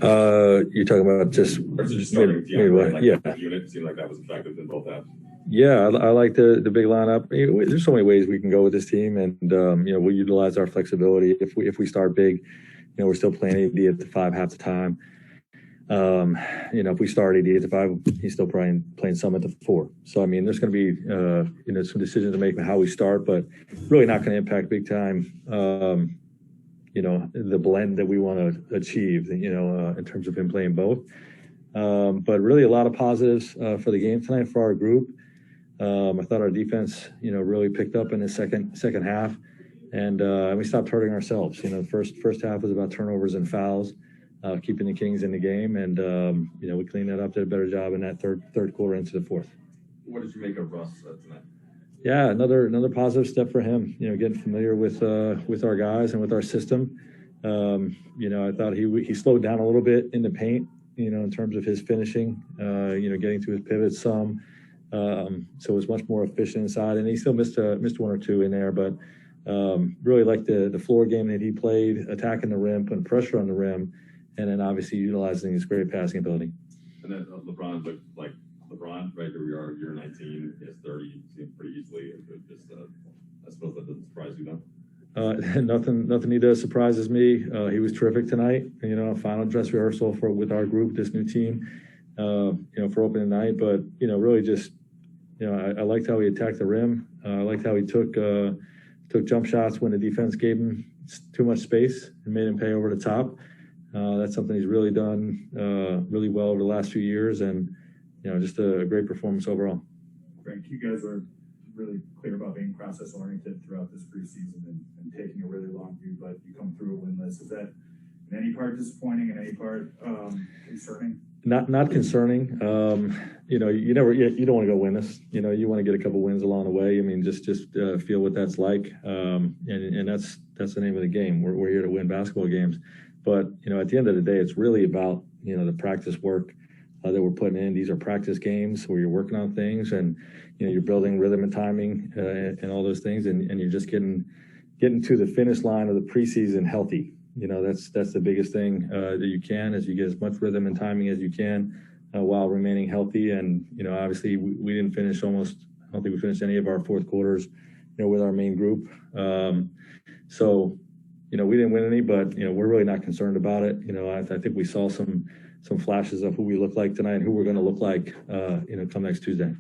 You're talking about just starting right? Yeah. Unit seemed like that was effective in both halves. Yeah, I like the big lineup. There's so many ways we can go with this team, and we'll utilize our flexibility. If we start big, we're still playing AD at the 5 half the time. If we start AD at the 5, he's still playing some at the 4. So I mean, there's going to be some decisions to make about how we start, but really not going to impact big time. The blend that we want to achieve. In terms of him playing both. But really a lot of positives for the game tonight for our group. I thought our defense, really picked up in the second half, and we stopped hurting ourselves. The first half was about turnovers and fouls, keeping the Kings in the game, and we cleaned that up, did a better job in that third quarter into the fourth. What did you make of Russ tonight? Yeah, another positive step for him. Getting familiar with our guys and with our system. I thought he slowed down a little bit in the paint. In terms of his finishing. Getting to his pivots some. So it was much more efficient inside, and he still missed one or two in there, but really liked the floor game that he played, attacking the rim, putting pressure on the rim, and then obviously utilizing his great passing ability. And then LeBron looked like LeBron, right? Here we are, year 19, he has 30, seemed pretty easily. I suppose that doesn't surprise you, though. Nothing he does surprises me. He was terrific tonight. Final dress rehearsal with our group, this new team. For opening night, but really just. I liked how he attacked the rim. I liked how he took jump shots when the defense gave him too much space and made him pay over the top. That's something he's really done really well over the last few years, and just a great performance overall. Frank, you guys are really clear about being process oriented throughout this preseason and taking a really long view, but you come through a winless. Is that in any part disappointing, in any part concerning? Not concerning. You don't want to go winless. You want to get a couple wins along the way. I mean, just feel what that's like. And that's the name of the game. We're here to win basketball games. But at the end of the day, it's really about the practice work that we're putting in. These are practice games where you're working on things, and you're building rhythm and timing and all those things, and you're just getting to the finish line of the preseason healthy. That's the biggest thing that you can, is you get as much rhythm and timing as you can while remaining healthy. And obviously we didn't finish I don't think we finished any of our fourth quarters with our main group. So we didn't win any, but we're really not concerned about it. I think we saw some flashes of who we look like tonight and who we're going to look like come next Tuesday.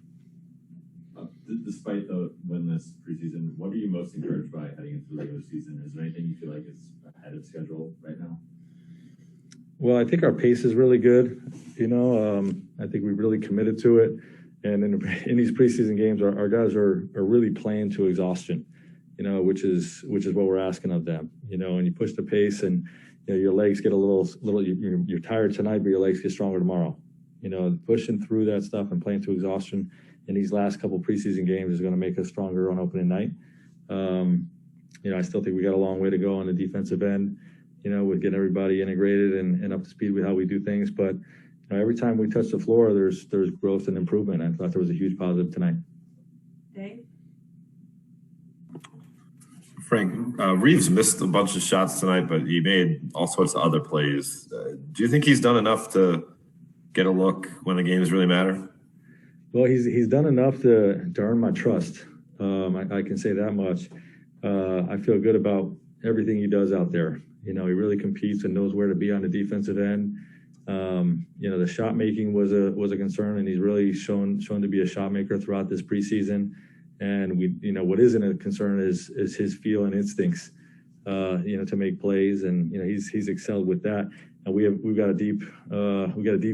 Despite the winless preseason, what are you most encouraged by heading into the regular season? Is there anything you feel like is ahead of schedule right now? Well, I think our pace is really good. I think we've really committed to it. And in these preseason games, our guys are really playing to exhaustion, which is what we're asking of them. And you push the pace, and your legs get a little. You're tired tonight, but your legs get stronger tomorrow. Pushing through that stuff and playing to exhaustion in these last couple preseason games is going to make us stronger on opening night. I still think we got a long way to go on the defensive end, with getting everybody integrated and up to speed with how we do things. But every time we touch the floor, there's growth and improvement. I thought there was a huge positive tonight. Dave? Frank, Reeves missed a bunch of shots tonight, but he made all sorts of other plays. Do you think he's done enough to get a look when the games really matter? Well, he's done enough to earn my trust. I can say that much. I feel good about everything he does out there. He really competes and knows where to be on the defensive end. The shot making was a concern, and he's really shown to be a shot maker throughout this preseason. And what isn't a concern is his feel and instincts, to make plays, and he's excelled with that. And we've got a deep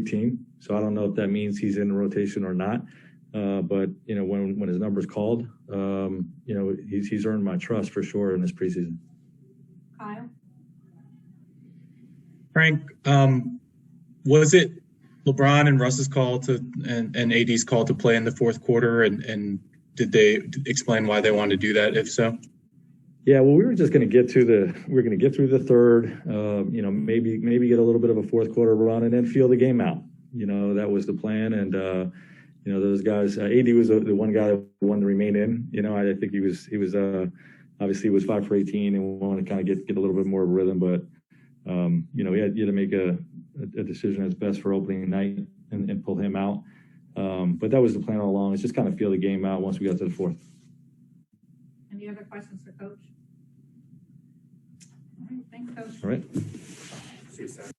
team, so I don't know if that means he's in the rotation or not. But when his number's called, he's earned my trust for sure in this preseason. Kyle? Frank, was it LeBron and Russ's call and AD's call to play in the fourth quarter, and did they explain why they wanted to do that, if so? Yeah, well, we were just going to get through the third, maybe get a little bit of a fourth quarter run and then feel the game out. That was the plan. And, those guys, AD was the one guy that wanted to remain in. I think he was obviously he was 5 for 18 and wanted to kind of get a little bit more of a rhythm. But, you had to make a a decision that's best for opening night and pull him out. But that was the plan all along. It's just kind of feel the game out once we got to the fourth. Any other questions for Coach? All right, thanks, Coach. All right. See you Saturday.